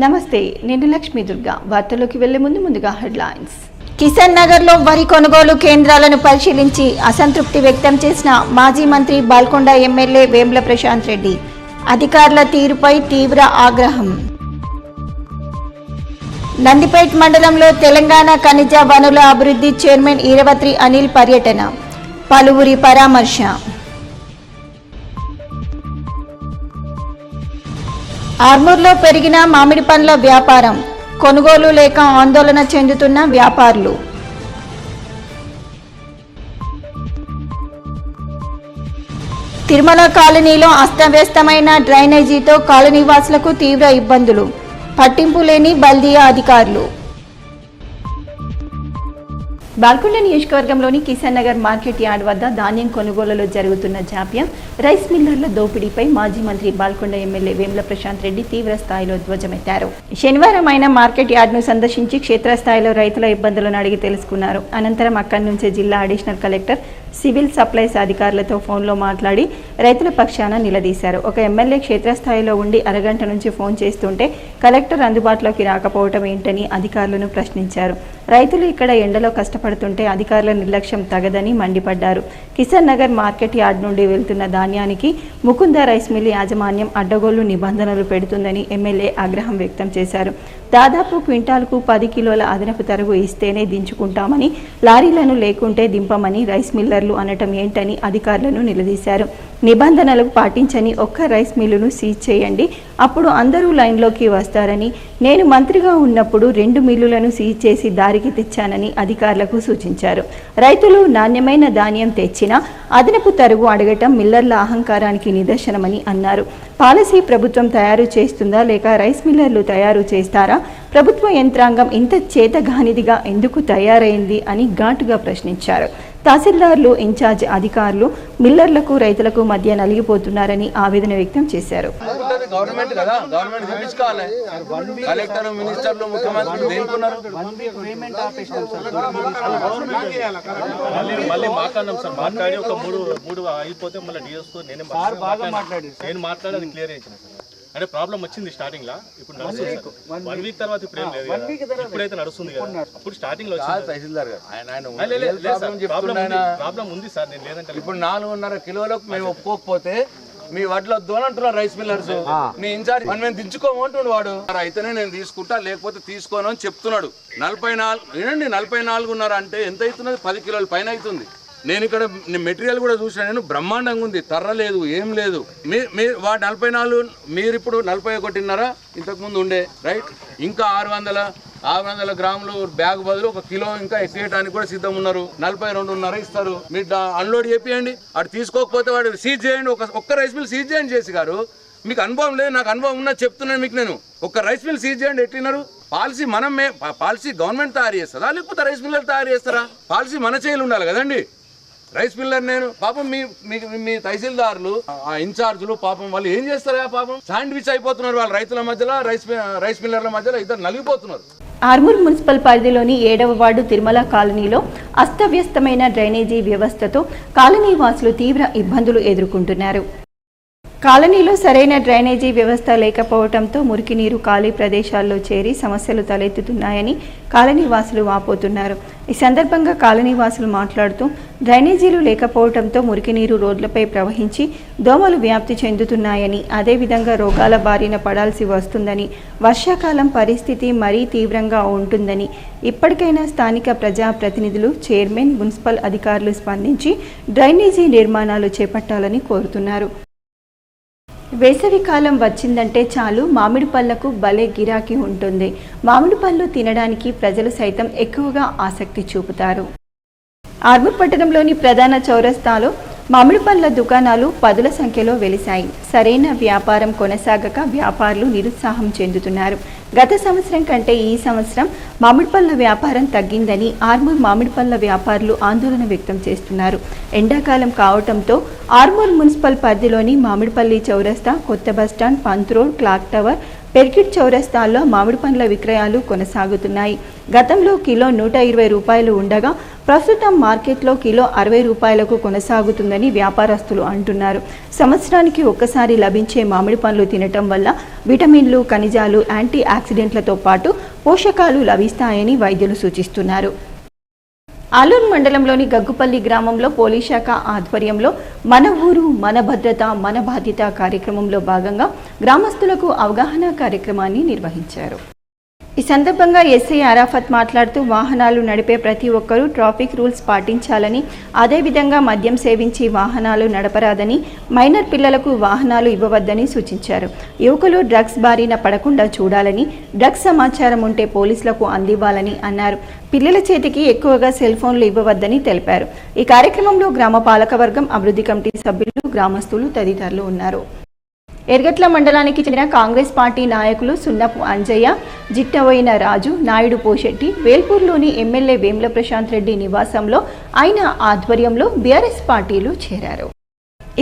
నమస్తే, నేను లక్ష్మీ దుర్గా. వార్తల్లోకి వెళ్లే ముందుగా హెడ్లైన్స్. కిసాన్ నగర్లో వరి కొనుగోలు కేంద్రాలను పరిశీలించి అసంతృప్తి వ్యక్తం చేసిన మాజీ మంత్రి బాల్కొండ ఎమ్మెల్యే వేముల ప్రశాంత్ రెడ్డి. అధికారుల తీరుపై తీవ్ర ఆగ్రహం. నందిపేట్ మండలంలో తెలంగాణ ఖనిజ వనుల అభివృద్ధి చైర్మన్ ఈరవత్రి అనిల్ పర్యటన, పలువురి పరామర్శ. ఆర్మూర్లో పెరిగిన మామిడి పండ్ల వ్యాపారం, కొనుగోలు లేక ఆందోళన చెందుతున్న వ్యాపారులు. తిరుమల కాలనీలో అస్తవ్యస్తమైన డ్రైనేజీతో కాలనీవాసులకు తీవ్ర ఇబ్బందులు, పట్టింపు లేని బల్దియా అధికారులు. బాల్కొండ నియోజకవర్గంలోని కిసాన్ నగర్ మార్కెట్ యార్డ్ వద్ద ధాన్యం కొనుగోలులో జరుగుతున్న జాప్యం, రైస్ మిల్లర్ల దోపిడీపై మాజీ మంత్రి బాల్కొండ ఎమ్మెల్యే వేముల ప్రశాంత్ రెడ్డి తీవ్ర స్థాయిలో ధ్వజమెత్తారు. శనివారం ఆయన మార్కెట్ యార్డ్ను సందర్శించి క్షేత్రస్థాయిలో రైతుల ఇబ్బందులను అడిగి తెలుసుకున్నారు. అనంతరం అక్కడి నుంచే జిల్లా అడిషనల్ కలెక్టర్, సివిల్ సప్లైస్ అధికారులతో ఫోన్లో మాట్లాడి రైతుల పక్షాన నిలదీశారు. ఒక ఎమ్మెల్యే క్షేత్రస్థాయిలో ఉండి అరగంట నుంచి ఫోన్ చేస్తుంటే కలెక్టర్ అందుబాటులోకి రాకపోవడం ఏంటని అధికారులను ప్రశ్నించారు. రైతులు ఇక్కడ ఎండలో కష్టపడుతుంటే అధికారుల నిర్లక్ష్యం తగదని మండిపడ్డారు. కిసాన్ నగర్ మార్కెట్ యార్డ్ నుండి వెళ్తున్న ధాన్యానికి ముకుంద రైస్ మిల్ యాజమాన్యం అడ్డగోలు నిబంధనలు పెడుతుందని ఎమ్మెల్యే ఆగ్రహం వ్యక్తం చేశారు. దాదాపు క్వింటాల్కు 10 కిలోల అదనపు తరుగు ఇస్తేనే దించుకుంటామని, లారీలను లేకుంటే దింపమని రైస్ మిల్లర్లు అనటం ఏంటని అధికారులను నిలదీశారు. నిబంధనలు పాటించని ఒక్క రైస్ మిల్లును సీజ్ చేయండి, అప్పుడు అందరూ లైన్లోకి వస్తారని, నేను మంత్రిగా ఉన్నప్పుడు 2 మిల్లులను సీజ్ చేసి దారికి తెచ్చానని అధికారులకు సూచించారు. రైతులు నాణ్యమైన ధాన్యం తెచ్చినా అదనపు తరుగు అడగటం మిల్లర్ల అహంకారానికి నిదర్శనమని అన్నారు. పాలసీ ప్రభుత్వం తయారు చేస్తుందా లేక రైస్ మిల్లర్లు తయారు చేస్తారా? ప్రభుత్వ యంత్రాంగం ఇంత చేతగానిదిగా ఎందుకు తయారైంది అని ఘాటుగా ప్రశ్నించారు. తహసీల్దార్లు, ఇన్ఛార్జ్ అధికారులు మిల్లర్లకు రైతులకు మధ్య నలిగిపోతున్నారని ఆవేదన వ్యక్తం చేశారు. నేను మాట్లాడేది క్లియర్ చేసిన అంటే ప్రాబ్లం వచ్చింది స్టార్టింగ్ లా, ఇప్పుడు నడుస్తుంది. 1 వీక్ తర్వాత ఇప్పుడు ఏం లేదు, ఇప్పుడైతే నడుస్తుంది కదా. అప్పుడు స్టార్టింగ్ లో తహసీల్దార్ గారు ప్రాబ్లం ఉంది సార్, నేను లేదంటే ఇప్పుడు 4.5 కిలోలకు మేము ఒప్పుకోకపోతే మీ వడ్లు వద్దు అని అంటున్నారు రైస్ మిల్లర్స్. నీ ఇన్ఛార్జ్ మేము దించుకోమంటున్నాడు వాడు. అయితేనే నేను తీసుకుంటా లేకపోతే తీసుకోను అని చెప్తున్నాడు. 44.5 అంటే ఎంత అవుతున్నది? 10 కిలోల పైన అవుతుంది. నేను ఇక్కడ మెటీరియల్ కూడా చూసినా, నేను బ్రహ్మాండంగా ఉంది, తర్ర లేదు, ఏం లేదు. మీరు వాడు 44, మీరు ఇప్పుడు 41.5 ఇంతకుముందు ఉండే, రైట్? ఇంకా 600 గ్రాములు బ్యాగ్ బదులు 1 కిలో ఇంకా ఎక్కేయడానికి కూడా సిద్ధం ఉన్నారు. 42.5 ఇస్తారు. మీరు అన్లోడ్ చేపియండి. అటు తీసుకోకపోతే వాడు సీజ్ చేయండి. ఒక్క రైస్ మిల్ సీజ్ చేయండి. చేసి గారు, మీకు అనుభవం లేదు, నాకు అనుభవం ఉన్నా చెప్తున్నాను మీకు. నేను ఒక్క రైస్ మిల్ సీజ్ చేయండి. ఎట్టినారు? పాలసీ పాలసీ గవర్నమెంట్ తయారు చేస్తుందా లేకపోతే రైస్ మిల్లర్ తయారు చేస్తారా? పాలసీ మన చేయాలి ఉండాలి కదండి. రైస్ మిల్లర్ నేను పాపం మీ తహసీల్దారులు, ఆ ఇన్ఛార్జులు పాపం వాళ్ళు ఏం చేస్తారా? పాపం శాండ్విచ్ అయిపోతున్నారు. వాళ్ళు రైతుల మధ్యలో రైస్ మిల్లర్ల మధ్యలో ఇద్దరు నలిగిపోతున్నారు. ఆర్మూర్ మున్సిపల్ పరిధిలోని 7వ వార్డు తిరుమల కాలనీలో అస్తవ్యస్తమైన డ్రైనేజీ వ్యవస్థతో కాలనీ వాసులు తీవ్ర ఇబ్బందులు ఎదుర్కొంటున్నారు. కాలనీలో సరైన డ్రైనేజీ వ్యవస్థ లేకపోవడంతో మురికి నీరు ఖాళీ ప్రదేశాల్లో చేరి సమస్యలు తలెత్తుతున్నాయని కాలనీ వాసులు వాపోతున్నారు. ఈ సందర్భంగా కాలనీ వాసులు మాట్లాడుతూ, డ్రైనేజీలు లేకపోవడంతో మురికి నీరు రోడ్లపై ప్రవహించి దోమలు వ్యాప్తి చెందుతున్నాయని, అదేవిధంగా రోగాల బారిన పడాల్సి వస్తుందని, వర్షాకాలం పరిస్థితి మరీ తీవ్రంగా ఉంటుందని, ఇప్పటికైనా స్థానిక ప్రజాప్రతినిధులు, చైర్మన్, మున్సిపల్ అధికారులు స్పందించి డ్రైనేజీ నిర్మాణాలు చేపట్టాలని కోరుతున్నారు. వేసవి కాలం వచ్చిందంటే చాలు మామిడి పళ్ళకు భలే గిరాకీ ఉంటుంది. మామిడి పళ్ళు తినడానికి ప్రజలు సైతం ఎక్కువగా ఆసక్తి చూపుతారు. ఆర్మూర్ పట్టణంలోని ప్రధాన చౌరస్తాలో మామిడి పండ్ల దుకాణాలు 10ల సంఖ్యలో వెలిశాయి. సరైన వ్యాపారం కొనసాగక వ్యాపారులు నిరుత్సాహం చెందుతున్నారు. గత సంవత్సరం కంటే ఈ సంవత్సరం మామిడి పళ్ళ వ్యాపారం తగ్గిందని ఆర్మూర్ మామిడి పళ్ళ వ్యాపారులు ఆందోళన వ్యక్తం చేస్తున్నారు. ఎండాకాలం కావడంతో ఆర్మూర్ మున్సిపల్ పరిధిలోని మామిడిపల్లి చౌరస్తా, కొత్త bus stand, Pant road, clock tower, Perkit చౌరస్తాల్లో మామిడి పండ్ల విక్రయాలు కొనసాగుతున్నాయి. గతంలో కిలో 120 రూపాయలు ఉండగా ప్రస్తుతం మార్కెట్లో కిలో 60 రూపాయలకు కొనసాగుతుందని వ్యాపారస్తులు అంటున్నారు. సంవత్సరానికి ఒక్కసారి లభించే మామిడి పండ్లు తినటం వల్ల విటమిన్లు, ఖనిజాలు, యాంటీ ఆక్సిడెంట్లతో పాటు పోషకాలు లభిస్తాయని వైద్యులు సూచిస్తున్నారు. ఆలూరు మండలంలోని గగ్గుపల్లి గ్రామంలో పోలీస్ శాఖ ఆధ్వర్యంలో మన ఊరు మన భద్రత మన బాధ్యత కార్యక్రమంలో భాగంగా గ్రామస్తులకు అవగాహన కార్యక్రమాన్ని నిర్వహించారు. ఈ సందర్భంగా ఎస్ఐ అరాఫత్ మాట్లాడుతూ వాహనాలు నడిపే ప్రతి ఒక్కరూ ట్రాఫిక్ రూల్స్ పాటించాలని, అదేవిధంగా మద్యం సేవించి వాహనాలు నడపరాదని, మైనర్ పిల్లలకు వాహనాలు ఇవ్వవద్దని సూచించారు. యువకులు డ్రగ్స్ బారిన పడకుండా చూడాలని, డ్రగ్స్ సమాచారం ఉంటే పోలీసులకు అందివ్వాలని అన్నారు. పిల్లల చేతికి ఎక్కువగా సెల్ ఫోన్లు ఇవ్వవద్దని తెలిపారు. ఈ కార్యక్రమంలో గ్రామ పాలకవర్గం, అభివృద్ధి కమిటీ సభ్యులు, గ్రామస్తులు తదితరులు ఉన్నారు. ఎర్గట్ల మండలానికి చెందిన కాంగ్రెస్ పార్టీ నాయకులు సున్నపు అంజయ్య, జిట్టబోయిన రాజు, నాయుడు పోషెట్టి వేల్పూర్లోని ఎమ్మెల్యే వేముల ప్రశాంత్ రెడ్డి నివాసంలో ఆయన ఆధ్వర్యంలో బీఆర్ఎస్ పార్టీలో చేరారు.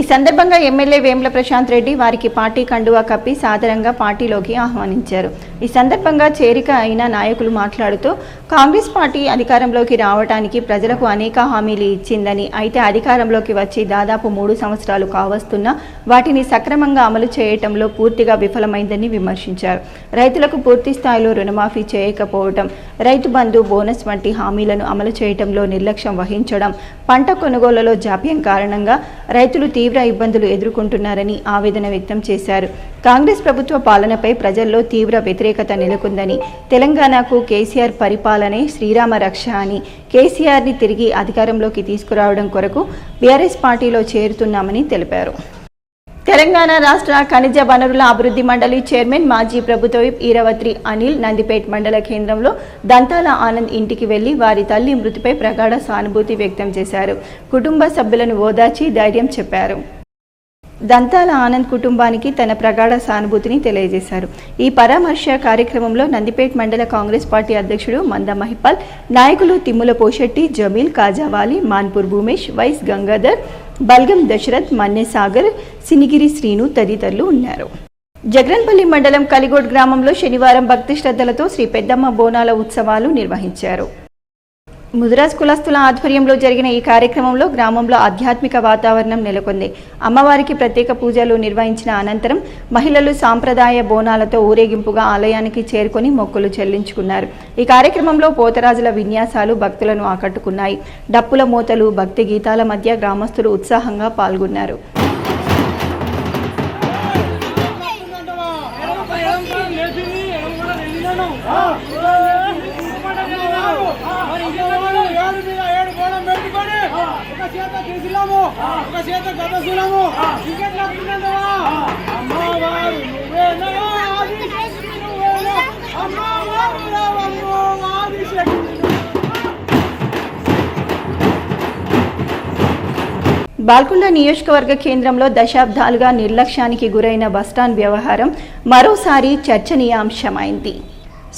ఈ సందర్భంగా ఎమ్మెల్యే వేముల ప్రశాంత్ రెడ్డి వారికి పార్టీ కండువా కప్పి సాదరంగా పార్టీలోకి ఆహ్వానించారు. ఈ సందర్భంగా చేరిక అయిన నాయకులు మాట్లాడుతూ కాంగ్రెస్ పార్టీ అధికారంలోకి రావడానికి ప్రజలకు అనేక హామీలు ఇచ్చిందని, అయితే అధికారంలోకి వచ్చి దాదాపు 3 సంవత్సరాలు కావస్తున్నా వాటిని సక్రమంగా అమలు చేయటంలో పూర్తిగా విఫలమైందని విమర్శించారు. రైతులకు పూర్తి స్థాయిలో రుణమాఫీ చేయకపోవడం, రైతు బంధు, బోనస్ వంటి హామీలను అమలు చేయటంలో నిర్లక్ష్యం వహించడం, పంట కొనుగోలులో జాప్యం కారణంగా రైతులు తీవ్ర ఇబ్బందులు ఎదుర్కొంటున్నారని ఆవేదన వ్యక్తం చేశారు. కాంగ్రెస్ ప్రభుత్వ పాలనపై ప్రజల్లో తీవ్ర వ్యతిరేకత నెలకొందని, తెలంగాణకు కేసీఆర్ పరిపాలనే శ్రీరామ రక్ష అని, కేసీఆర్ని తిరిగి అధికారంలోకి తీసుకురావడం కొరకు బీఆర్ఎస్ పార్టీలో చేరుతున్నామని తెలిపారు. తెలంగాణ రాష్ట్ర ఖనిజ వనరుల అభివృద్ధి మండలి చైర్మన్, మాజీ ప్రభుత్వ విప్ ఈరవత్రి అనిల్ నందిపేట్ మండల కేంద్రంలో దంతాల ఆనంద్ ఇంటికి వెళ్లి వారి తల్లి మృతిపై ప్రగాఢ సానుభూతి వ్యక్తం చేశారు. కుటుంబ సభ్యులను ఓదార్చి ధైర్యం చెప్పారు. దంతాల ఆనంద్ కుటుంబానికి తన ప్రగాఢ సానుభూతిని తెలియజేశారు. ఈ పరామర్శ కార్యక్రమంలో నందిపేట్ మండల కాంగ్రెస్ పార్టీ అధ్యక్షుడు మంద మహిపాల్, నాయకులు తిమ్ముల పోషెట్టి, జమీల్, కాజావాలి, మాన్పూర్ భూమేష్, వైస్ గంగాధర్, బల్గం దశరథ్, మన్నె సాగర్, సినిగిరి శ్రీను తదితరులు ఉన్నారు. జగన్పల్లి మండలం కలిగోడ్ గ్రామంలో శనివారం భక్తి శ్రద్ధలతో శ్రీ పెద్దమ్మ బోనాల ఉత్సవాలు నిర్వహించారు. ముదిరాజ్ కులస్తుల ఆధ్వర్యంలో జరిగిన ఈ కార్యక్రమంలో గ్రామంలో ఆధ్యాత్మిక వాతావరణం నెలకొంది. అమ్మవారికి ప్రత్యేక పూజలు నిర్వహించిన అనంతరం మహిళలు సాంప్రదాయ బోనాలతో ఊరేగింపుగా ఆలయానికి చేరుకొని మొక్కులు చెల్లించుకున్నారు. ఈ కార్యక్రమంలో పోతరాజుల విన్యాసాలు భక్తులను ఆకట్టుకున్నాయి. డప్పుల మోతలు, భక్తి గీతాల మధ్య గ్రామస్తులు ఉత్సాహంగా పాల్గొన్నారు. బాల్కొండ నియోజకవర్గ కేంద్రంలో దశాబ్దాలుగా నిర్లక్ష్యానికి గురైన బస్టాండ్ వ్యవహారం మరోసారి చర్చనీయాంశమైంది.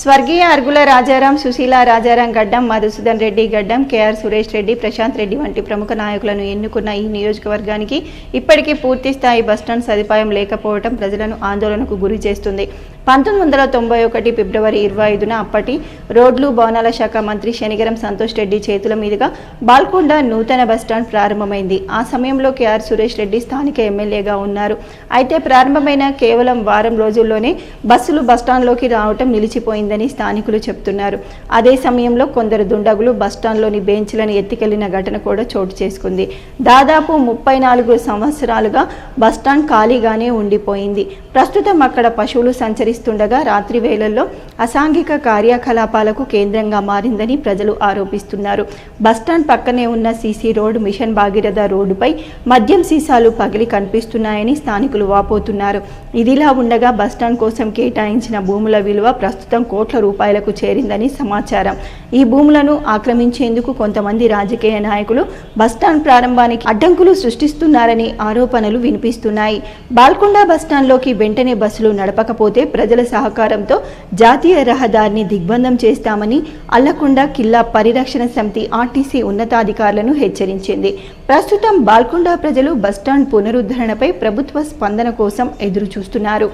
స్వర్గీయ అర్గుల రాజారాం, సుశీల రాజారాం గడ్డం, మధుసూదన్ రెడ్డి గడ్డం, కేఆర్ సురేష్ రెడ్డి, ప్రశాంత్ రెడ్డి వంటి ప్రముఖ నాయకులను ఎన్నుకున్న ఈ నియోజకవర్గానికి ఇప్పటికీ పూర్తి స్థాయి బస్టాండ్ సదుపాయం లేకపోవడం ప్రజలను ఆందోళనకు గురి చేస్తుంది. 1991 ఫిబ్రవరి 25న అప్పటి రోడ్లు భవనాల శాఖ మంత్రి శనిగరం సంతోష్ రెడ్డి చేతుల మీదుగా బాల్కొండ నూతన బస్టాండ్ ప్రారంభమైంది. ఆ సమయంలో కేఆర్ సురేష్ రెడ్డి స్థానిక ఎమ్మెల్యేగా ఉన్నారు. అయితే ప్రారంభమైన కేవలం వారం రోజుల్లోనే బస్సులు బస్టాండ్లోకి రావటం నిలిచిపోయిందని స్థానికులు చెబుతున్నారు. అదే సమయంలో కొందరు దుండగులు బస్టాండ్లోని బెంచ్లను ఎత్తికెళ్లిన ఘటన కూడా చోటు చేసుకుంది. దాదాపు 34 సంవత్సరాలుగా బస్టాండ్ ఖాళీగానే ఉండిపోయింది. ప్రస్తుతం అక్కడ పశువులు సంచరిస్తుండగా రాత్రి వేళల్లో అసాంఘిక కార్యకలాపాలకు కేంద్రంగా మారిందని ప్రజలు ఆరోపిస్తున్నారు. బస్టాండ్ పక్కనే ఉన్న సీసీ రోడ్, మిషన్ భాగీరథ రోడ్డుపై మద్యం సీసాలు పగిలి కనిపిస్తున్నాయని స్థానికులు వాపోతున్నారు. ఇదిలా ఉండగా బస్టాండ్ కోసం కేటాయించిన భూముల విలువ ప్రస్తుతం కోట్ల రూపాయలకు చేరిందని సమాచారం. ఈ భూములను ఆక్రమించేందుకు కొంతమంది రాజకీయ నాయకులు బస్టాండ్ ప్రారంభానికి అడ్డంకులు సృష్టిస్తున్నారని ఆరోపణలు వినిపిస్తున్నాయి. బాల్కొండ బస్టాండ్లోకి వెంటనే బస్సులు నడపకపోతే ప్రజల సహకారంతో జాతీయ రహదారిని దిగ్బంధం చేస్తామని అల్లకొండ కిల్లా పరిరక్షణ సమితి ఆర్టీసీ ఉన్నతాధికారులను హెచ్చరించింది. ప్రస్తుతం బాల్కొండ ప్రజలు బస్టాండ్ పునరుద్ధరణపై ప్రభుత్వ స్పందన కోసం ఎదురు చూస్తున్నారు.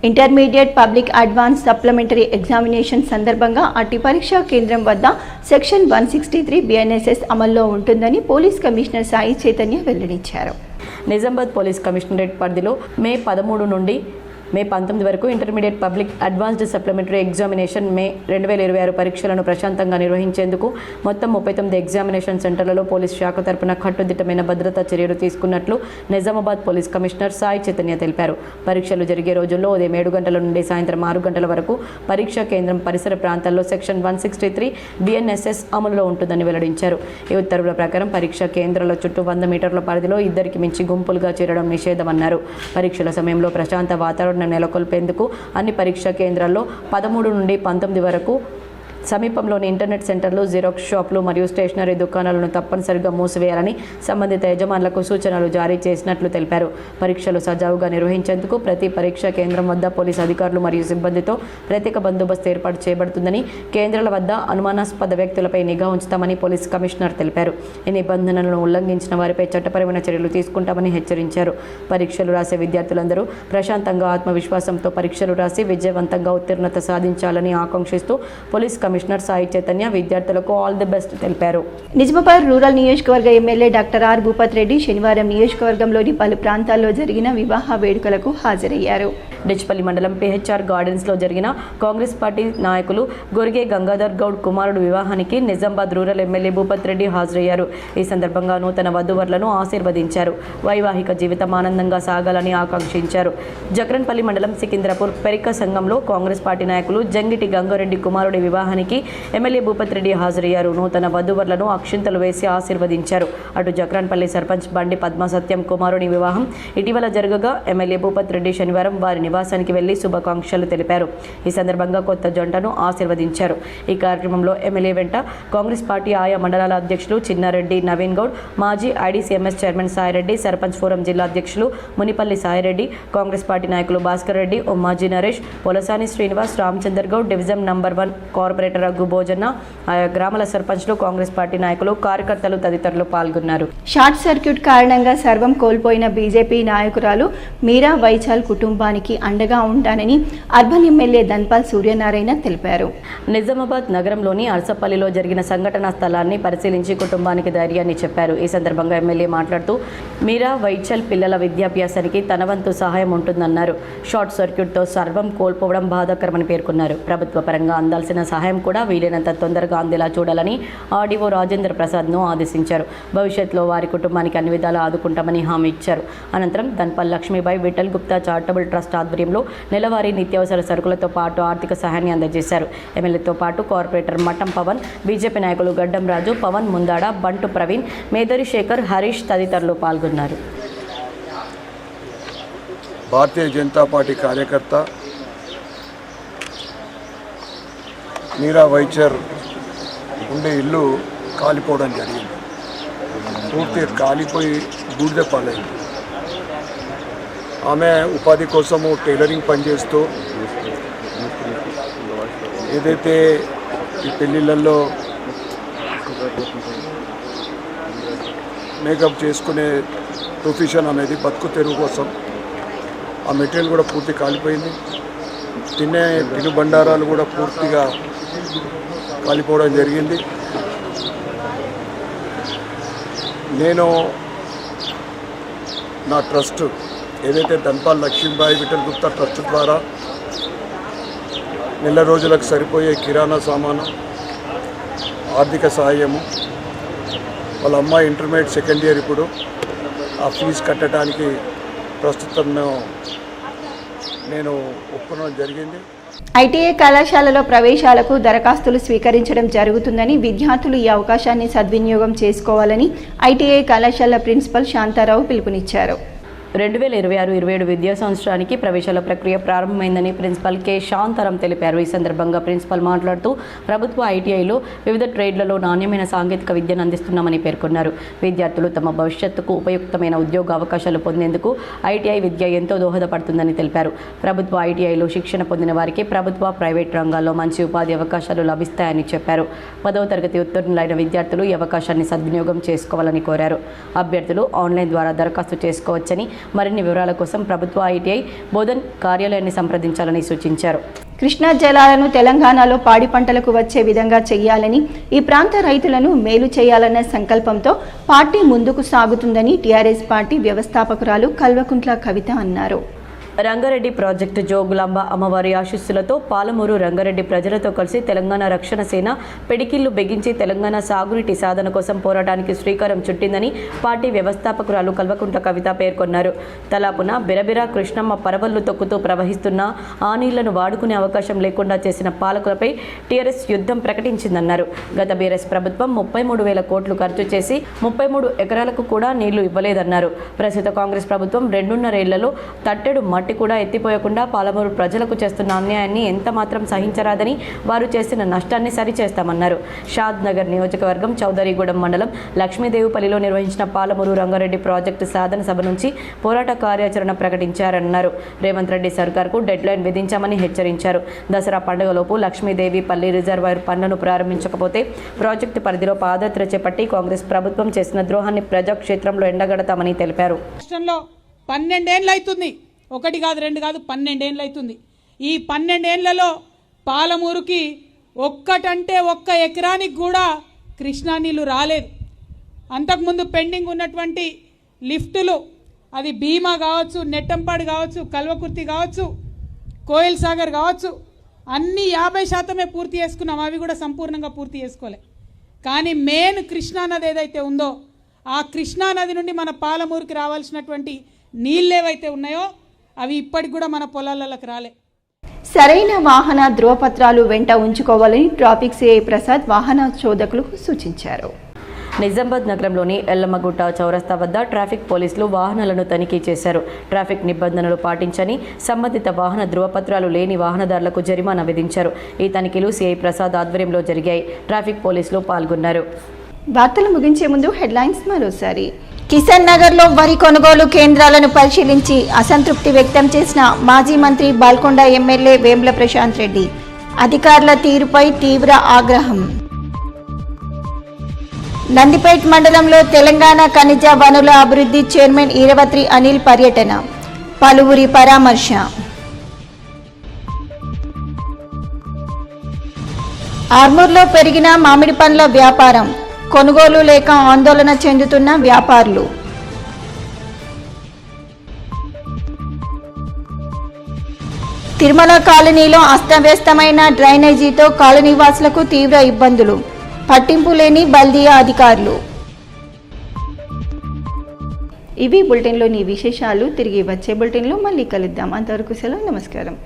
Intermediate public advance supplementary examination సందర్భంగా అట్టి పరీక్షా కేంద్రం వద్ద సెక్షన్ 163 బిఎన్ఎస్ఎస్ అమల్లో ఉంటుందని పోలీస్ కమిషనర్ సాయి చైతన్య వెల్లడించారు. నిజామాబాద్ పోలీస్ కమిషనరేట్ పరిధిలో మే 13 నుండి మే 19 వరకు intermediate public advanced supplementary examination May 2026 పరీక్షలను ప్రశాంతంగా నిర్వహించేందుకు మొత్తం 39 ఎగ్జామినేషన్ సెంటర్లలో పోలీస్ శాఖ తరపున కట్టుదిట్టమైన భద్రతా చర్యలు తీసుకున్నట్లు నిజామాబాద్ పోలీస్ కమిషనర్ సాయి చైతన్య తెలిపారు. పరీక్షలు జరిగే రోజుల్లో ఉదయం 7 గంటల నుండి సాయంత్రం 6 గంటల వరకు పరీక్షా కేంద్రం పరిసర ప్రాంతాల్లో సెక్షన్ 163 బిఎన్ఎస్ఎస్ అమలులో ఉంటుందని వెల్లడించారు. ఈ ఉత్తర్వుల ప్రకారం పరీక్షా కేంద్రాల చుట్టూ 100 మీటర్ల పరిధిలో ఇద్దరికి మించి గుంపులుగా చేరడం నిషేధమన్నారు. పరీక్షల సమయంలో ప్రశాంత వాతావరణం నెలకొల్పేందుకు అన్ని పరీక్షా కేంద్రాల్లో 13 నుండి 19 వరకు సమీపంలోని ఇంటర్నెట్ సెంటర్లు, జిరాక్స్ షాపులు మరియు స్టేషనరీ దుకాణాలను తప్పనిసరిగా మూసివేయాలని సంబంధిత యజమానులకు సూచనలు జారీ చేసినట్లు తెలిపారు. పరీక్షలు సజావుగా నిర్వహించేందుకు ప్రతి పరీక్షా కేంద్రం వద్ద పోలీసు అధికారులు మరియు సిబ్బందితో ప్రత్యేక బందోబస్తు ఏర్పాటు చేయబడుతుందని, కేంద్రాల వద్ద అనుమానాస్పద వ్యక్తులపై నిఘా ఉంచుతామని పోలీస్ కమిషనర్ తెలిపారు. ఈ నిబంధనలను ఉల్లంఘించిన వారిపై చట్టపరమైన చర్యలు తీసుకుంటామని హెచ్చరించారు. పరీక్షలు రాసే విద్యార్థులందరూ ప్రశాంతంగా ఆత్మవిశ్వాసంతో పరీక్షలు రాసి విజయవంతంగా ఉత్తీర్ణత సాధించాలని ఆకాంక్షిస్తూ పోలీస్ కమిషనర్ సాయి చైతన్య విద్యార్థులకు ఆల్ ది బెస్ట్ తెలిపారు. నిజామాబాద్ రూరల్ నియోజకవర్గ MLA doctor R Bhupath Reddy శనివారం నియోజకవర్గంలోని పలు ప్రాంతాల్లో జరిగిన వివాహ వేడుకలకు హాజరయ్యారు. డిచ్పల్లి మండలం పిహెచ్ఆర్ గార్డెన్స్లో జరిగిన కాంగ్రెస్ పార్టీ నాయకులు గొరిగే గంగాధర్ గౌడ్ కుమారుడు వివాహానికి నిజామాబాద్ రూరల్ ఎమ్మెల్యే భూపత్ రెడ్డి హాజరయ్యారు. ఈ సందర్భంగా నూతన వధూవరులను ఆశీర్వదించారు. వైవాహిక జీవితం ఆనందంగా సాగాలని ఆకాంక్షించారు. జక్రన్పల్లి మండలం సికింద్రాపూర్ పెరిక సంఘంలో కాంగ్రెస్ పార్టీ నాయకులు జంగిటి గంగారెడ్డి కుమారుడి వివాహానికి ఎమ్మెల్యే భూపత్ రెడ్డి హాజరయ్యారు. నూతన వధూవరులను అక్షింతలు వేసి ఆశీర్వదించారు. అటు జక్రన్పల్లి సర్పంచ్ బండి పద్మ సత్యం కుమారుని వివాహం ఇటీవల జరగగా ఎమ్మెల్యే భూపత్ రెడ్డి శనివారం వారి నివాసానికి వెళ్లి శుభాకాంక్షలు తెలిపారు. ఈ సందర్భంగా కొత్త జంటను ఆశీర్వదించారు. ఈ కార్యక్రమంలో ఎమ్మెల్యే వెంట కాంగ్రెస్ పార్టీ ఆయా మండలాల అధ్యక్షులు చిన్నారెడ్డి నవీన్ గౌడ్, మాజీ IDCMS chairman Saireddy, sarpanch forum జిల్లా అధ్యక్షులు మునిపల్లి సాయిరెడ్డి, కాంగ్రెస్ పార్టీ నాయకులు Bhaskar Reddy, Ummaji Naresh, Polasani Srinivas, Ramachandar Goud, division number 1 corporator Raghu Bhojanna, ఆయా గ్రామాల సర్పంచ్లు, కాంగ్రెస్ పార్టీ నాయకులు, కార్యకర్తలు తదితరులు పాల్గొన్నారు. షార్ట్ సర్క్యూట్ కారణంగా సర్వం కోల్పోయిన బీజేపీ నాయకురాలు మీరా వైచాల్ కుటుంబానికి అండగా ఉంటానని అర్బన్ ఎమ్మెల్యే ధన్పాల్ సూర్యనారాయణ తెలిపారు. నిజామాబాద్ నగరంలోని అర్సపల్లిలో జరిగిన సంఘటనా స్థలాన్ని పరిశీలించి కుటుంబానికి ధైర్యాన్ని చెప్పారు. ఈ సందర్భంగా ఎమ్మెల్యే మాట్లాడుతూ మీరా వైచల్ పిల్లల విద్యాభ్యాసానికి తన వంతు సహాయం ఉంటుందన్నారు. షార్ట్ సర్క్యూట్తో సర్వం కోల్పోవడం బాధాకరమని పేర్కొన్నారు. ప్రభుత్వ పరంగా అందాల్సిన సహాయం కూడా వీలైనంత తొందరగా అందేలా చూడాలని ఆర్డీఓ రాజేంద్ర ప్రసాద్ను ఆదేశించారు. భవిష్యత్తులో వారి కుటుంబానికి అన్ని విధాలా ఆదుకుంటామని హామీ ఇచ్చారు. అనంతరం ధన్పాల్ లక్ష్మీబాయి విఠల్ గుప్తా చారిటబుల్ ట్రస్ట్ ఆధ్వర్యంలో నెలవారీ నిత్యావసర సరుకులతో పాటు ఆర్థిక సహాయాన్ని అందజేశారు. ఎమ్మెల్యేతో పాటు కార్పొరేటర్ మఠం పవన్, బీజేపీ నాయకులు గడ్డం రాజు, పవన్ ముందాడ, బంటు ప్రవీణ్, మేదరి శేఖర్, హరీష్ తదితరులు పాల్గొన్నారు. భారతీయ జనతా పార్టీ కార్యకర్త మీరా వైచర్ ఉండే ఇల్లు కాలిపోవడం జరిగింది. పూర్తిగా కాలిపోయి బూడిద పాలైంది. ఆమె ఉపాధి కోసము టైలరింగ్ పనిచేస్తూ ఏదైతే ఈ పెళ్ళిళ్ళల్లో మేకప్ చేసుకునే ప్రొఫెషన్ అనేది బతుకు తెరువు కోసం ఆ మెటీరియల్ కూడా పూర్తి కాలిపోయింది. తినే తినుబండారాలు కూడా పూర్తిగా కాలిపోవడం జరిగింది. నేను నా ట్రస్ట్ ఏదైతే ధన్పాల్ లక్ష్మీబాయి విఠల్ గుప్తా ట్రస్ట్ ద్వారా నెల రోజులకు సరిపోయే కిరాణా సామాను, ఆర్థిక సహాయము, వాళ్ళ అమ్మాయి ఇంటర్మీడియట్ సెకండ్ ఇయర్ ఇప్పుడు ఆ ఫీజు కట్టడానికి ప్రస్తుతం నేను ఒప్పుకోవడం జరిగింది. ఐటీఐ కళాశాలలో ప్రవేశాలకు దరఖాస్తులు స్వీకరించడం జరుగుతుందని విద్యార్థులు ఈ అవకాశాన్ని సద్వినియోగం చేసుకోవాలని ఐటీఐ కళాశాల ప్రిన్సిపల్ శాంతారావు పిలుపునిచ్చారు. 2026-27 విద్యా సంవత్సరానికి ప్రవేశాల ప్రక్రియ ప్రారంభమైందని ప్రిన్సిపల్ కె శాంతారాం తెలిపారు. ఈ సందర్భంగా ప్రిన్సిపల్ మాట్లాడుతూ ప్రభుత్వ ఐటీఐలో వివిధ ట్రేడ్లలో నాణ్యమైన సాంకేతిక విద్యను అందిస్తున్నామని పేర్కొన్నారు. విద్యార్థులు తమ భవిష్యత్తుకు ఉపయుక్తమైన ఉద్యోగ అవకాశాలు పొందేందుకు ఐటీఐ విద్య ఎంతో దోహదపడుతుందని తెలిపారు. ప్రభుత్వ ఐటీఐలో శిక్షణ పొందిన వారికి ప్రభుత్వ, ప్రైవేట్ రంగాల్లో మంచి ఉపాధి అవకాశాలు లభిస్తాయని చెప్పారు. 10వ తరగతి ఉత్తీర్ణులైన విద్యార్థులు ఈ అవకాశాన్ని సద్వినియోగం చేసుకోవాలని కోరారు. అభ్యర్థులు ఆన్లైన్ ద్వారా దరఖాస్తు చేసుకోవచ్చని, మరిన్ని వివరాల కోసం ప్రభుత్వ ఐటీఐ బోధన్ కార్యాలయాన్ని సంప్రదించాలని సూచించారు. కృష్ణా జలాలను తెలంగాణలో పాడి పంటలకు వచ్చే విధంగా చేయాలని, ఈ ప్రాంత రైతులను మేలు చేయాలన్న సంకల్పంతో పార్టీ ముందుకు సాగుతుందని టీఆర్ఎస్ పార్టీ వ్యవస్థాపకురాలు కల్వకుంట్ల కవిత అన్నారు. రంగారెడ్డి ప్రాజెక్టు జోగులాంబ అమ్మవారి ఆశీస్సులతో పాలమూరు రంగారెడ్డి ప్రజలతో కలిసి తెలంగాణ రక్షణ సేన పిడికిళ్లు బిగించి తెలంగాణ సాగునీటి సాధన కోసం పోరాటానికి శ్రీకారం చుట్టిందని పార్టీ వ్యవస్థాపకురాలు కల్వకుంట్ల కవిత పేర్కొన్నారు. తలాపున బిరబిరా కృష్ణమ్మ పరవళ్లు తొక్కుతూ ప్రవహిస్తున్న ఆ నీళ్లను వాడుకునే అవకాశం లేకుండా చేసిన పాలకులపై టీఆర్ఎస్ యుద్ధం ప్రకటించిందన్నారు. గత బీఆర్ఎస్ ప్రభుత్వం 33,000 కోట్లు ఖర్చు చేసి 33 ఎకరాలకు కూడా నీళ్లు ఇవ్వలేదన్నారు. ప్రస్తుత కాంగ్రెస్ ప్రభుత్వం 2.5 ఏళ్లలో తట్టెడు మట్టి కూడా ఎత్తిపోయకుండా పాలమూరు ప్రజలకు చేస్తున్న అన్యాయాన్ని ఎంత మాత్రం సహించరాదని, వారు చేసిన నష్టాన్ని సరిచేస్తామన్నారు. షాద్ నగర్ నియోజకవర్గం చౌదరిగూడెం మండలం లక్ష్మీదేవిపల్లిలో నిర్వహించిన పాలమూరు రంగారెడ్డి ప్రాజెక్టు సాధన సభ నుంచి పోరాట కార్యాచరణ ప్రకటించారన్నారు. రేవంత్ రెడ్డి సర్కార్కు డెడ్ లైన్ విధించామని హెచ్చరించారు. దసరా పండుగలోపు లక్ష్మీదేవిపల్లి రిజర్వాయర్ పనులను ప్రారంభించకపోతే ప్రాజెక్టు పరిధిలో పాదయాత్ర చేపట్టి కాంగ్రెస్ ప్రభుత్వం చేసిన ద్రోహాన్ని ప్రజాక్షేత్రంలో ఎండగడతామని తెలిపారు. 12 ఏళ్ళు అవుతుంది, 1 కాదు 2 కాదు 12 ఏళ్ళు అవుతుంది. ఈ 12 ఏళ్లలో పాలమూరుకి ఒక్కటంటే ఒక్క ఎకరానికి కూడా కృష్ణా నీళ్లు రాలేదు. అంతకుముందు పెండింగ్ ఉన్నటువంటి లిఫ్టులు, అది భీమా కావచ్చు, నెట్టంపాడు కావచ్చు, కల్వకుర్తి కావచ్చు, కోయిల్ సాగర్ కావచ్చు, అన్నీ 50% పూర్తి చేసుకున్నాం. అవి కూడా సంపూర్ణంగా పూర్తి చేసుకోలే. కానీ మెయిన్ కృష్ణానది ఏదైతే ఉందో ఆ కృష్ణానది నుండి మన పాలమూరుకి రావాల్సినటువంటి నీళ్ళు ఏవైతే ఉన్నాయో అవి ఇప్పటికి కూడా మన పొలాలకు రాలే. సరైన వాహన ధృవపత్రాలు వెంట ఉంచుకోవాలని ట్రాఫిక్ సిఐ ప్రసాద్ వాహన చోదకులకు సూచించారు. నిజామాబాద్ నగరంలోని ఎల్లమ్మగుట్ట చౌరస్తా వద్ద ట్రాఫిక్ పోలీసులు వాహనాలను తనిఖీ చేశారు. ట్రాఫిక్ నిబంధనలు పాటించని, సంబంధిత వాహన ధృవపత్రాలు లేని వాహనదారులకు జరిమానా విధించారు. ఈ తనిఖీలు సిఐ ప్రసాద్ ఆధ్వర్యంలో జరిగాయి. ట్రాఫిక్ పోలీసులు పాల్గొన్నారు. వార్తలు ముగించే ముందు హెడ్లైన్స్ మరోసారి. కిషన్ నగర్లో వరి కొనుగోలు కేంద్రాలను పరిశీలించి అసంతృప్తి వ్యక్తం చేసిన మాజీ మంత్రి బాల్కొండ ఎమ్మెల్యే వేముల ప్రశాంత్ రెడ్డి. అధికారుల తీరుపై తీవ్ర ఆగ్రహం. నందిపేట్ మండలంలో తెలంగాణ ఖనిజ వనుల అభివృద్ధి చైర్మన్ ఈరవత్రి అనిల్ పర్యటన, పలువురి పరామర్శ. ఆర్మూర్లో పెరిగిన మామిడి పండ్ల వ్యాపారం, కొనుగోలు లేక ఆందోళన చెందుతున్న వ్యాపారులు. తిరుమల కాలనీలో అస్తవ్యస్తమైన డ్రైనేజీతో కాలనీవాసులకు తీవ్ర ఇబ్బందులు, పట్టింపు లేని బల్దియా అధికారులు. ఇవి బులెటిన్లోని విశేషాలు. తిరిగి వచ్చే బులెటిన్లో మళ్ళీ కలుద్దాం. అంతవరకు సెలవు. నమస్కారం.